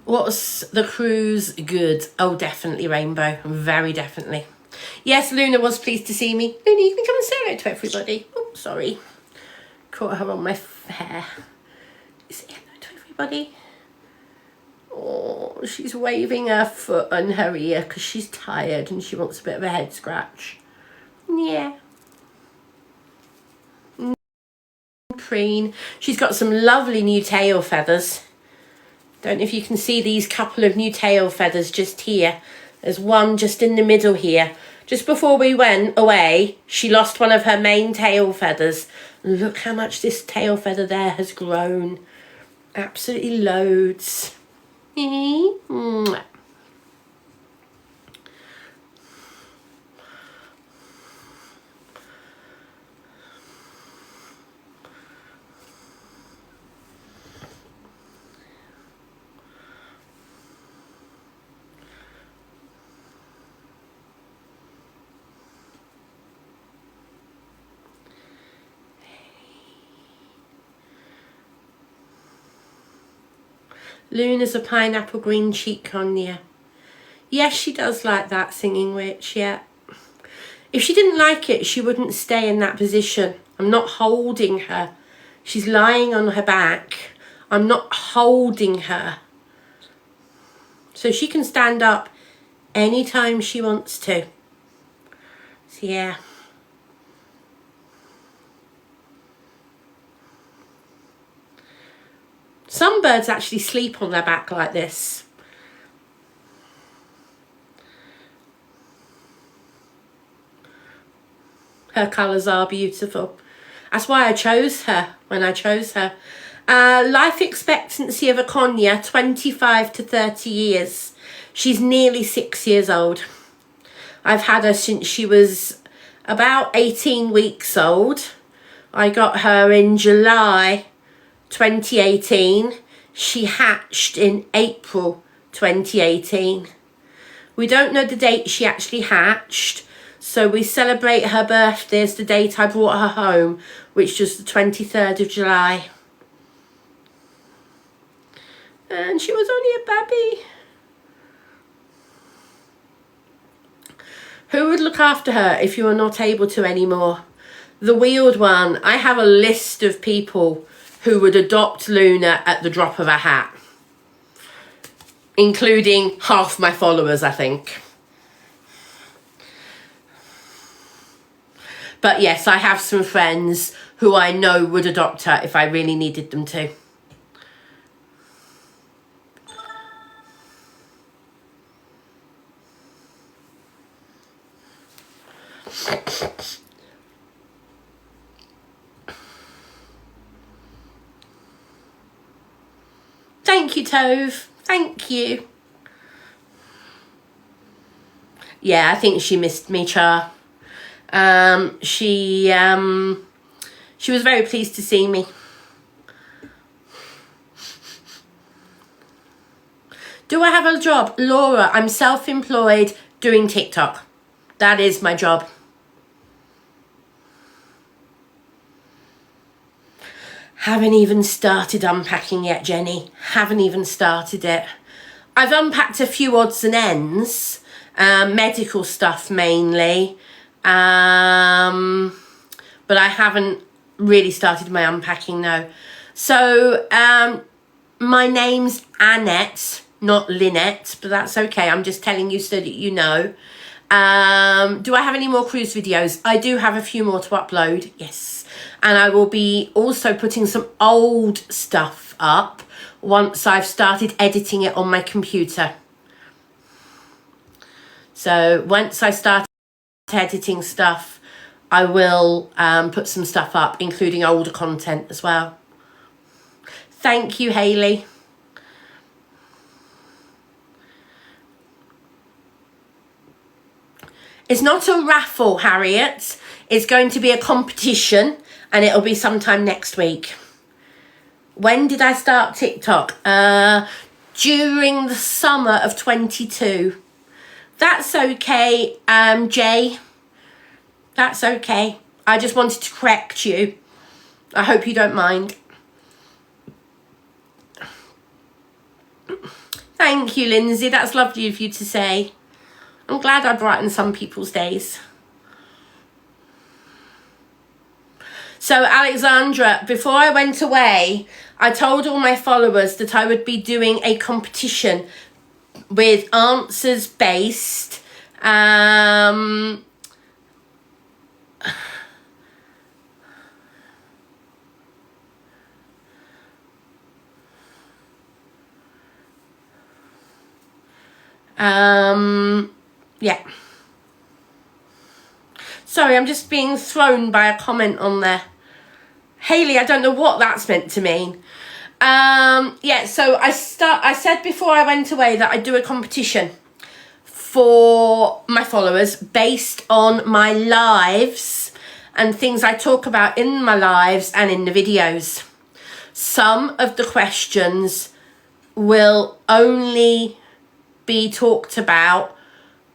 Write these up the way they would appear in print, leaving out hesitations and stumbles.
Was the cruise good? Oh, definitely, Rainbow. Very definitely. Yes, Luna was pleased to see me. Luna, you can come and say hello to everybody. Oh, sorry. Caught her on my hair. Say hello to everybody. Oh, she's waving her foot and her ear because she's tired and she wants a bit of a head scratch. Yeah. Preen. She's got some lovely new tail feathers. Don't know if you can see these couple of new tail feathers just here. There's one just in the middle here. Just before we went away, she lost one of her main tail feathers. Look how much this tail feather there has grown. Absolutely loads. Mwah. Luna's a pineapple green cheek conure. Yes, she does like that, Singing Witch, yeah. If she didn't like it, she wouldn't stay in that position. I'm not holding her. She's lying on her back. I'm not holding her. So she can stand up anytime she wants to. So yeah. Some birds actually sleep on their back like this. Her colours are beautiful. That's why I chose her when I chose her. Life expectancy of a conure, 25 to 30 years. She's nearly 6 years old. I've had her since she was about 18 weeks old. I got her in July 2018. She hatched in April 2018. We don't know the date she actually hatched, so we celebrate her birthday as the date I brought her home, which was the 23rd of July. And she was only a baby. Who would look after her if you were not able to anymore? The wheeled one. I have a list of people who would adopt Luna at the drop of a hat, including half my followers, I think. But yes, I have some friends who I know would adopt her if I really needed them to. Thank you, Tove. Thank you. Yeah, I think she missed me, Char. She was very pleased to see me. Do I have a job? Laura, I'm self-employed doing TikTok. That is my job. Haven't even started unpacking yet, Jenny. Haven't even started it. I've unpacked a few odds and ends, medical stuff mainly, but I haven't really started my unpacking, no. So my name's Annette, not Lynette, but that's okay. I'm just telling you so that you know. Do I have any more cruise videos? I do have a few more to upload, yes. And I will be also putting some old stuff up once I've started editing it on my computer. So once I start editing stuff, I will put some stuff up, including older content as well. Thank you, Hayley. It's not a raffle, Harriet. It's going to be a competition, and it'll be sometime next week. When did I start TikTok? During the summer of 22. That's okay, Jay. That's okay. I just wanted to correct you. I hope you don't mind. Thank you, Lindsay. That's lovely of you to say. I'm glad I brightened some people's days. So, Alexandra, before I went away, I told all my followers that I would be doing a competition with answers based yeah. Sorry, I'm just being thrown by a comment on there. Hayley, I don't know what that's meant to mean. Yeah, so I said before I went away that I'd do a competition for my followers based on my lives and things I talk about in my lives and in the videos. Some of the questions will only be talked about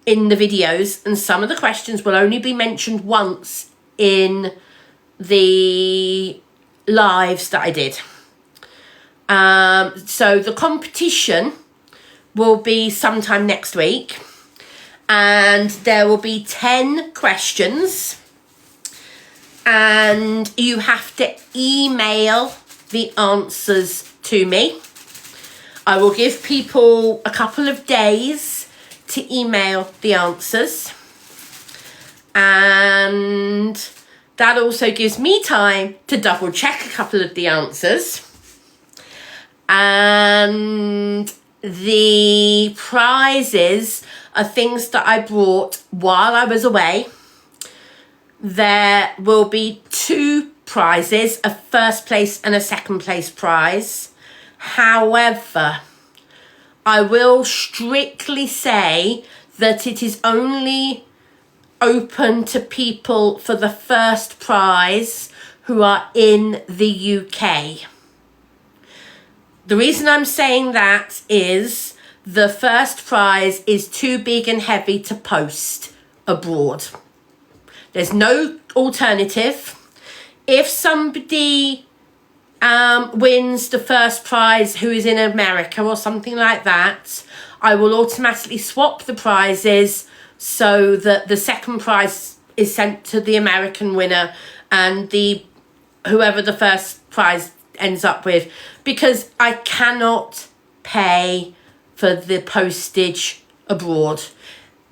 in the videos, and some of the questions will only be mentioned once in the lives that I did. So the competition will be sometime next week, and there will be 10 questions, and you have to email the answers to me. I will give people a couple of days to email the answers, and that also gives me time to double check a couple of the answers. And the prizes are things that I brought while I was away. There will be 2 prizes, a first place and a second place prize. However, I will strictly say that it is only open to people for the first prize who are in the UK. The reason I'm saying that is the first prize is too big and heavy to post abroad. There's no alternative. If somebody wins the first prize who is in America or something like that, I will automatically swap the prizes so that the second prize is sent to the American winner and whoever the first prize ends up with, because I cannot pay for the postage abroad.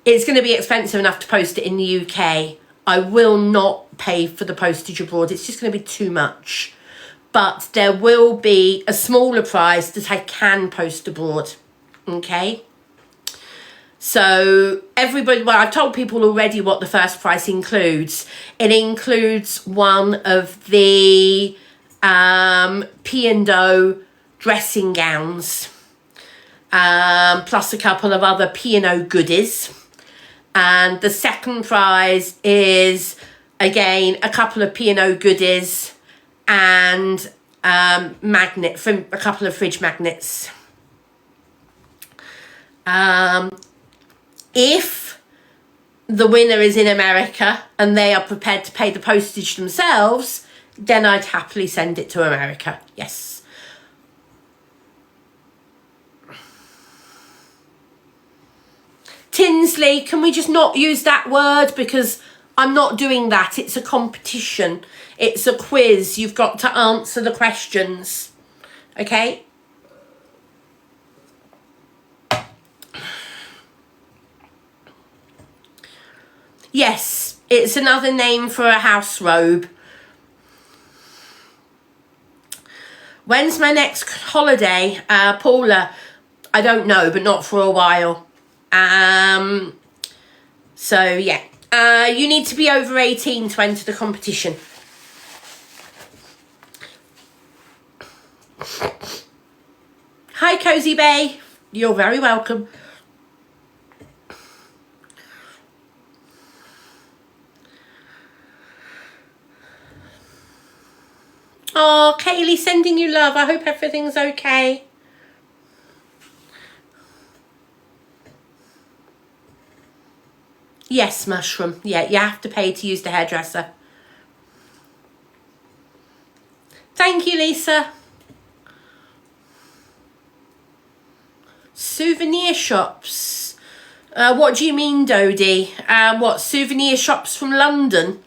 It's going to be expensive enough to post it in the UK. I will not pay for the postage abroad. It's just going to be too much. But there will be a smaller prize that I can post abroad. Okay? So everybody, well, I've told people already what the first prize includes. It includes one of the P&O dressing gowns, plus a couple of other P&O goodies. And the second prize is, again, a couple of P&O goodies and a couple of fridge magnets. If the winner is in America and they are prepared to pay the postage themselves, then I'd happily send it to America. Yes. Tinsley, can we just not use that word? Because I'm not doing that. It's a competition. It's a quiz. You've got to answer the questions. Okay? Yes, it's another name for a house robe. When's my next holiday? Paula, I don't know, but not for a while. So, yeah. You need to be over 18 to enter the competition. Hi, Cozy Bay. You're very welcome. Oh, Kaylee, sending you love. I hope everything's okay. Yes, Mushroom. Yeah, you have to pay to use the hairdresser. Thank you, Lisa. souvenir shops. What do you mean, Dodie? What, souvenir shops from London?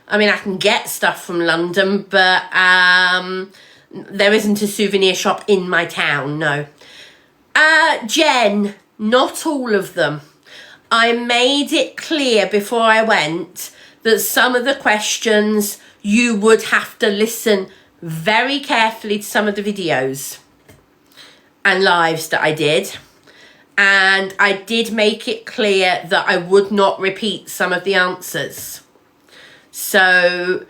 I mean, I can get stuff from London, but there isn't a souvenir shop in my town, no. Jen, not all of them. I made it clear before I went that some of the questions you would have to listen very carefully to some of the videos and lives that I did. And I did make it clear that I would not repeat some of the answers. So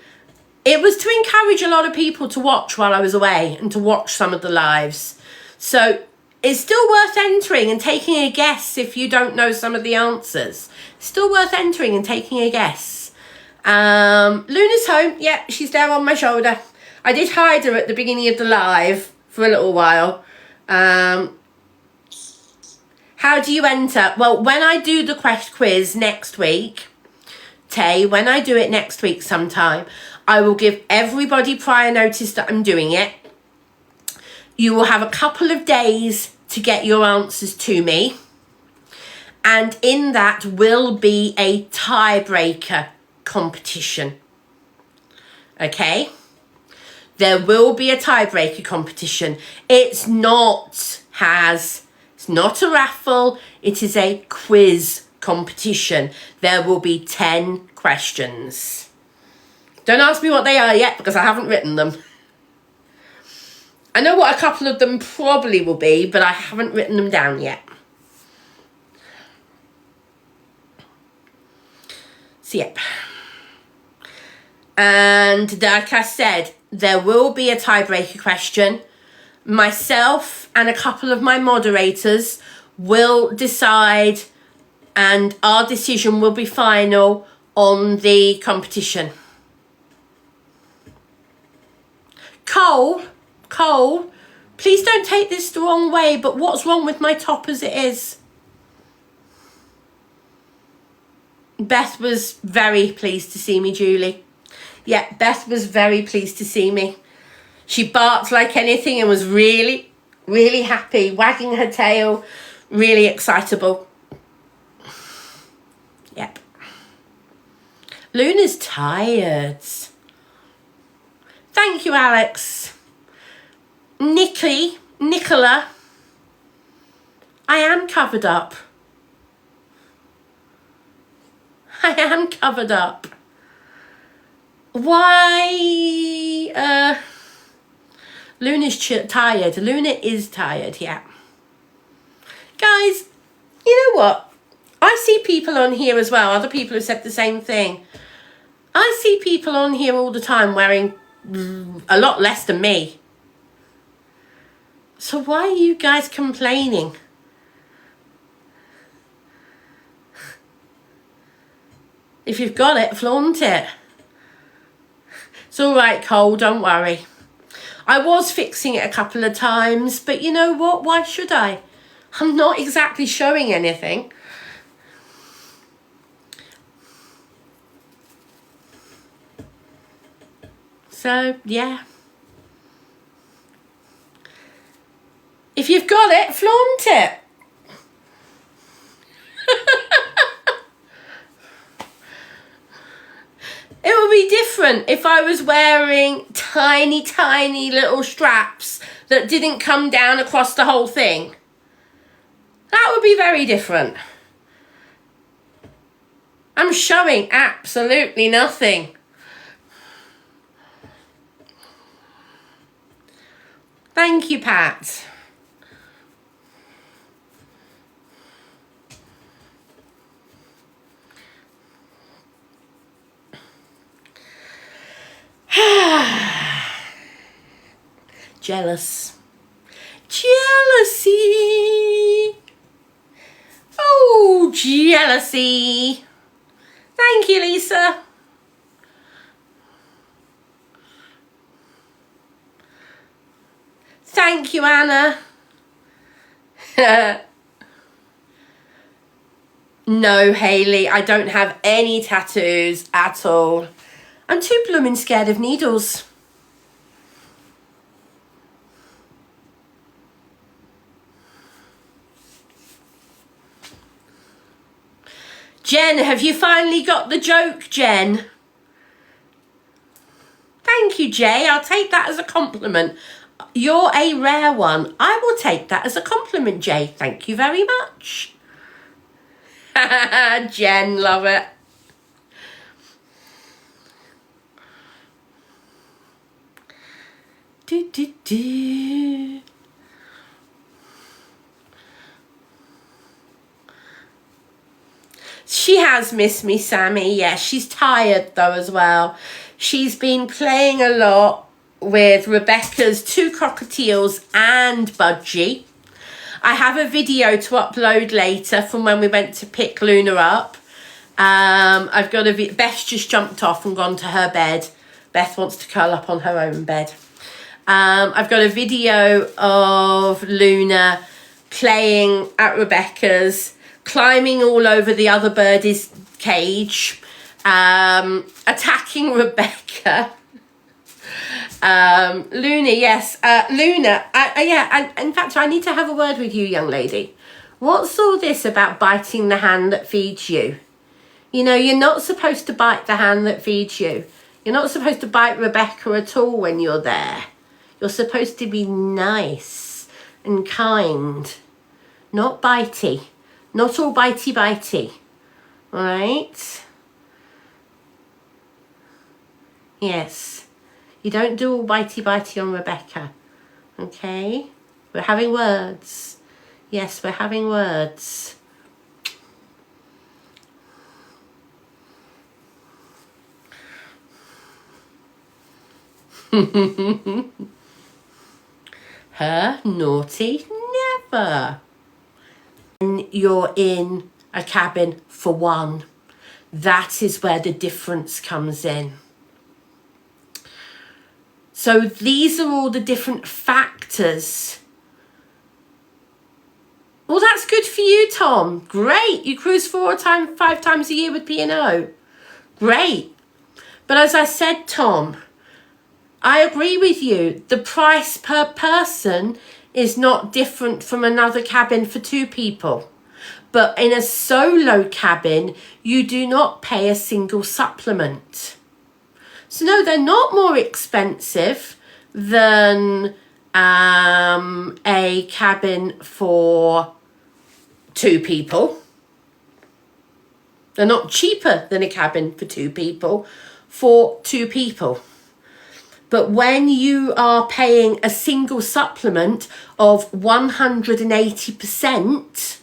it was to encourage a lot of people to watch while I was away and to watch some of the lives. So it's still worth entering and taking a guess if you don't know some of the answers. Still worth entering and taking a guess. Luna's home. Yeah, she's there on my shoulder. I did hide her at the beginning of the live for a little while. How do you enter? Well, when I do the quiz next week, when I do it next week sometime, I will give everybody prior notice that I'm doing it. You will have a couple of days to get your answers to me. And in that will be a tiebreaker competition. Okay? There will be a tiebreaker competition. It's not a raffle. It is a quiz competition. There will be 10 questions. Don't ask me what they are yet because I haven't written them. I know what a couple of them probably will be, but I haven't written them down yet. So, yep. And like I said, there will be a tiebreaker question. Myself and a couple of my moderators will decide, and our decision will be final on the competition. Cole, please don't take this the wrong way, but what's wrong with my top as it is? Beth was very pleased to see me, Julie. Yeah, Beth was very pleased to see me. She barked like anything and was really, really happy, wagging her tail, really excitable. Yep. Luna's tired. Thank you, Alex. Nicola, I am covered up. I am covered up. Why? Luna's tired. Luna is tired, yeah. Guys, you know what? I see people on here as well. Other people have said the same thing. I see people on here all the time wearing a lot less than me. So why are you guys complaining? If you've got it, flaunt it. It's all right, Cole, don't worry. I was fixing it a couple of times, but you know what? Why should I? I'm not exactly showing anything. So, yeah. If you've got it, flaunt it. It would be different if I was wearing tiny, tiny little straps that didn't come down across the whole thing. That would be very different. I'm showing absolutely nothing. Thank you, Pat. Jealous. Jealousy. Oh, jealousy. Thank you, Lisa. Thank you, Anna. No, Hayley, I don't have any tattoos at all. I'm too blooming scared of needles. Jen, have you finally got the joke, Jen? Thank you, Jay. I'll take that as a compliment. You're a rare one. I will take that as a compliment, Jay. Thank you very much. Jen, love it. Do, do, do. She has missed me, Sammy. Yeah, she's tired though as well. She's been playing a lot with Rebecca's 2 cockatiels and Budgie. I have a video to upload later from when we went to pick Luna up. I've got a Beth's just jumped off and gone to her bed. Beth wants to curl up on her own bed. I've got a video of Luna playing at Rebecca's, climbing all over the other birdie's cage, attacking Rebecca. Luna, yes. Luna, yeah, in fact, I need to have a word with you, young lady. What's all this about biting the hand that feeds you? You know, you're not supposed to bite the hand that feeds you. You're not supposed to bite Rebecca at all when you're there. You're supposed to be nice and kind, not bitey. Not all bitey. All right? Yes. You don't do all bitey on Rebecca. Okay? We're having words. Yes, we're having words. Her naughty never. When you're in a cabin for one, that is where the difference comes in. So these are all the different factors. Well, that's good for you, Tom. Great. You cruise 5 times a year with P&O. Great. But as I said, Tom, I agree with you. The price per person is not different from another cabin for 2 people. But in a solo cabin, you do not pay a single supplement. So no, they're not more expensive than a cabin for 2 people. They're not cheaper than a cabin for 2 people for 2 people. But when you are paying a single supplement of 180%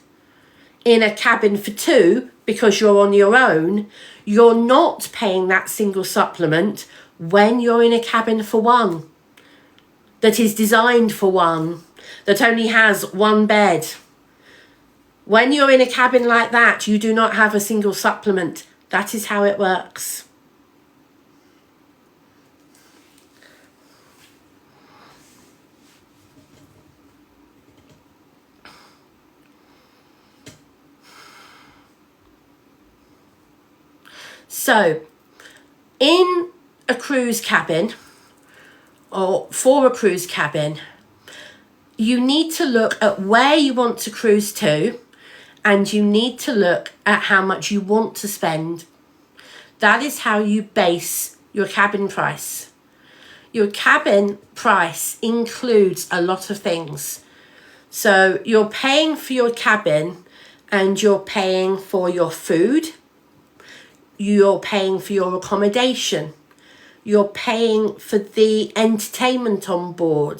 in a cabin for 2 because you're on your own, you're not paying that single supplement when you're in a cabin for 1 that is designed for 1, that only has 1 bed. When you're in a cabin like that, you do not have a single supplement. That is how it works. So, in a cruise cabin, or for a cruise cabin, you need to look at where you want to cruise to, and you need to look at how much you want to spend. That is how you base your cabin price. Your cabin price includes a lot of things. So you're paying for your cabin, and you're paying for your food, you're paying for your accommodation, you're paying for the entertainment on board,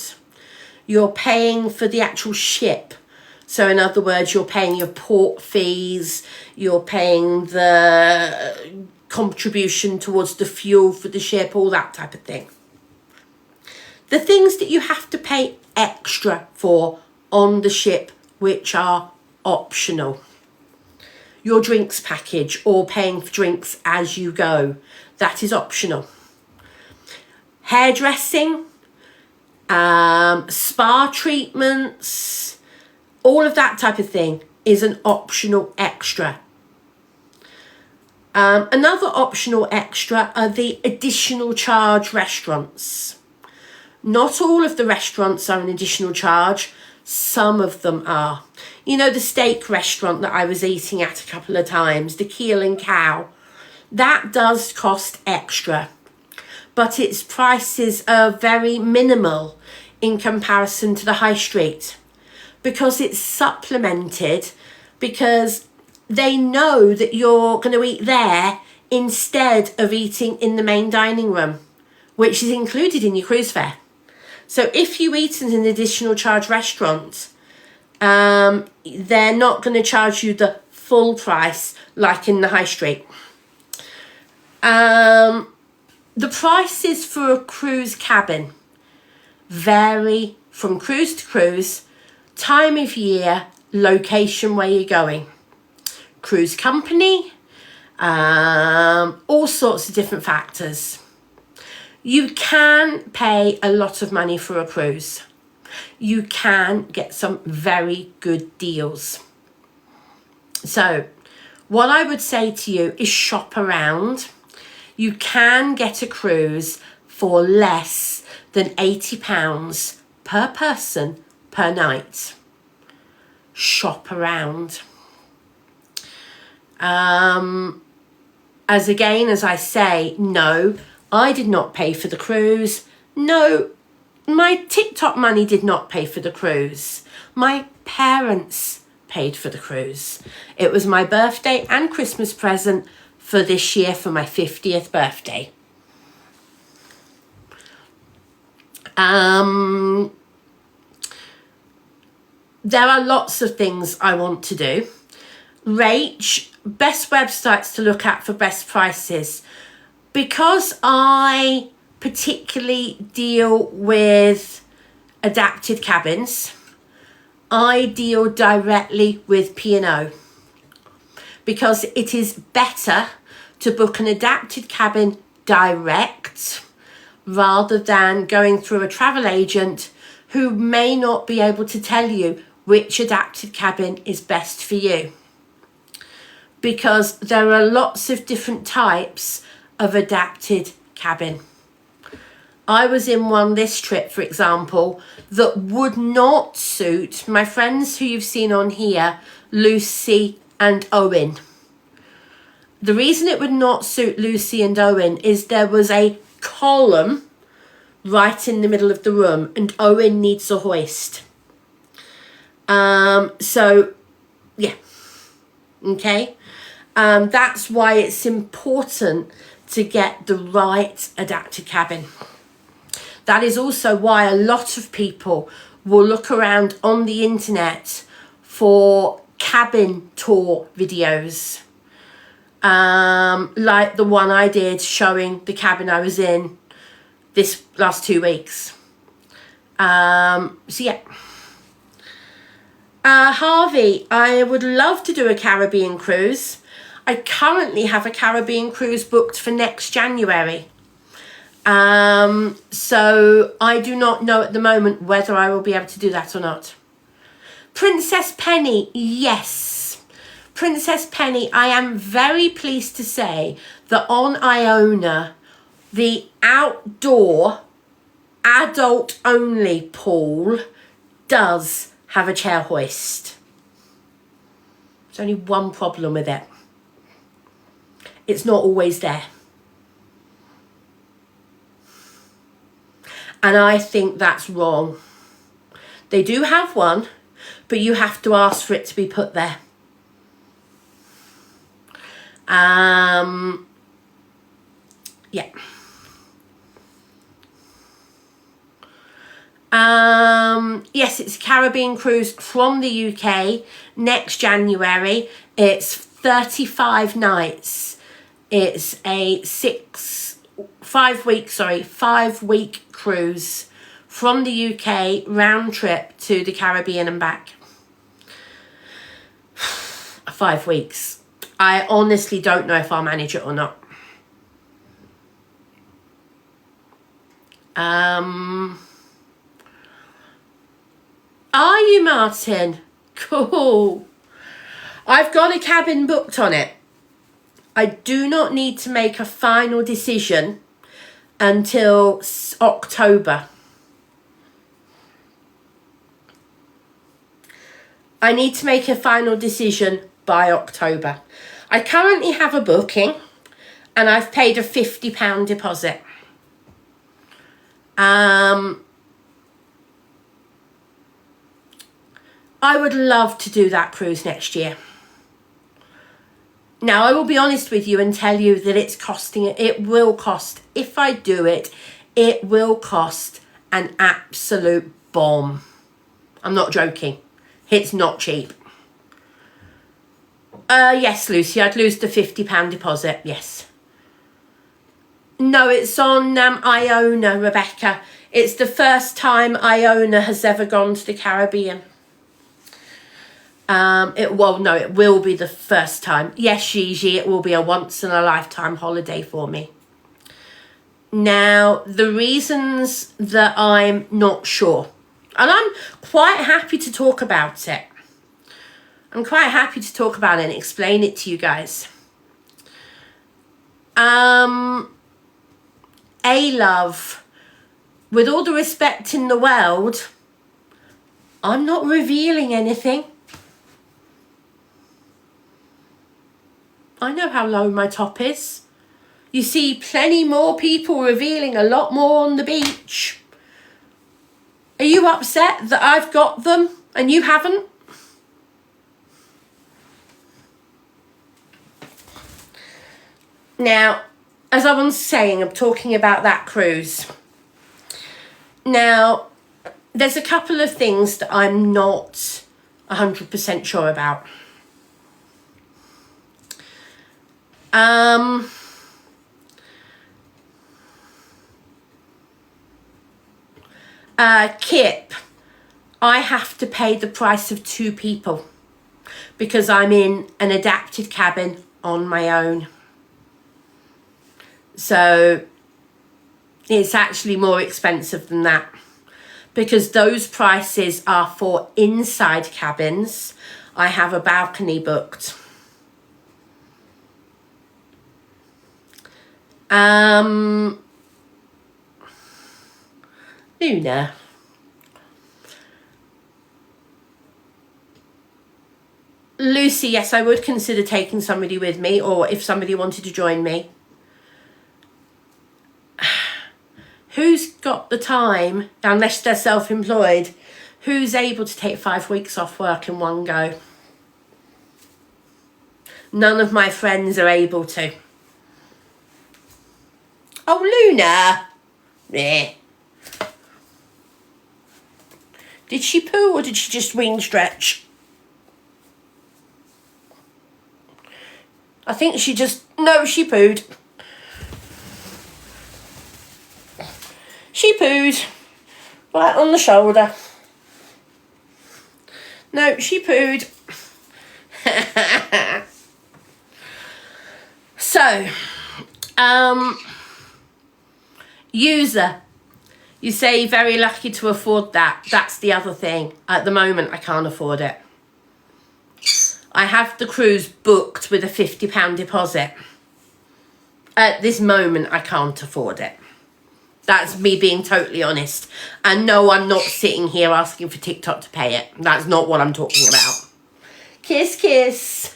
you're paying for the actual ship. So in other words, you're paying your port fees, you're paying the contribution towards the fuel for the ship, all that type of thing. The things that you have to pay extra for on the ship, which are optional. Your drinks package, or paying for drinks as you go, that is optional. Hairdressing, spa treatments, all of that type of thing is an optional extra. Another optional extra are the additional charge restaurants. Not all of the restaurants are an additional charge, some of them are. You know, the steak restaurant that I was eating at a couple of times, the Keel and Cow, that does cost extra, but its prices are very minimal in comparison to the high street, because it's supplemented, because they know that you're going to eat there instead of eating in the main dining room, which is included in your cruise fare. So if you eat in an additional charge restaurant, they're not going to charge you the full price like in the high street. The prices for a cruise cabin vary from cruise to cruise, time of year, location where you're going, cruise company, all sorts of different factors. You can pay a lot of money for a cruise. You can get some very good deals. So what I would say to you is shop around. You can get a cruise for less than £80 per person per night. Shop around. As I say, no, I did not pay for the cruise. No, my TikTok money did not pay for the cruise. My parents paid for the cruise. It was my birthday and Christmas present for this year for my 50th birthday. There are lots of things I want to do. Rach, best websites to look at for best prices. Because I particularly deal with adapted cabins, I deal directly with P&O, because it is better to book an adapted cabin direct rather than going through a travel agent who may not be able to tell you which adapted cabin is best for you, because there are lots of different types of adapted cabin. I was in one this trip, for example, that would not suit my friends who you've seen on here, Lucy and Owen. The reason it would not suit Lucy and Owen is there was a column right in the middle of the room, and Owen needs a hoist. So yeah, okay. That's why it's important to get the right adapted cabin. That is also why a lot of people will look around on the internet for cabin tour videos, like the one I did showing the cabin I was in this last 2 weeks. So yeah. Harvey, I would love to do a Caribbean cruise. I currently have a Caribbean cruise booked for next January. So I do not know at the moment whether I will be able to do that or not. Princess Penny, yes. Princess Penny, I am very pleased to say that on Iona, the outdoor adult only pool does have a chair hoist. There's only one problem with it. It's not always there. And I think that's wrong. They do have one, but you have to ask for it to be put there. Yeah. Yes, it's a Caribbean cruise from the UK next January. It's 35 nights. It's a 5-week cruise from the UK, round trip to the Caribbean and back. 5 weeks. I honestly don't know if I'll manage it or not. Are you, Martin? Cool. I've got a cabin booked on it. I do not need to make a final decision until October. I need to make a final decision by October. I currently have a booking and I've paid a £50 deposit. I would love to do that cruise next year. Now, I will be honest with you and tell you that it will cost, if I do it, it will cost an absolute bomb. I'm not joking. It's not cheap. Yes, Lucy, I'd lose the £50 deposit, yes. No, it's on Iona, Rebecca. It's the first time Iona has ever gone to the Caribbean. It will be the first time. Yes, Gigi, it will be a once-in-a-lifetime holiday for me. Now, the reasons that I'm not sure, and I'm quite happy to talk about it. I'm quite happy to talk about it and explain it to you guys. Love, with all the respect in the world, I'm not revealing anything. I know how low my top is. You see plenty more people revealing a lot more on the beach. Are you upset that I've got them and you haven't? Now, as I was saying, I'm talking about that cruise. Now, there's a couple of things that I'm not 100% sure about. Kip, I have to pay the price of 2 people because I'm in an adapted cabin on my own. So it's actually more expensive than that because those prices are for inside cabins. I have a balcony booked. Luna. Lucy, yes, I would consider taking somebody with me, or if somebody wanted to join me. Who's got the time, unless they're self-employed, who's able to take 5 weeks off work in one go? None of my friends are able to. Oh, Luna. Yeah. Did she poo or did she just wing stretch? I think she just... No, she pooed. She pooed. Right on the shoulder. No, she pooed. So, user, you say you're very lucky to afford that. That's the other thing. At the moment, I can't afford it. I have the cruise booked with a £50 deposit. At this moment, I can't afford it. That's me being totally honest. And no, I'm not sitting here asking for TikTok to pay it. That's not what I'm talking about. Kiss, kiss.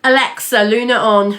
Alexa, Luna on.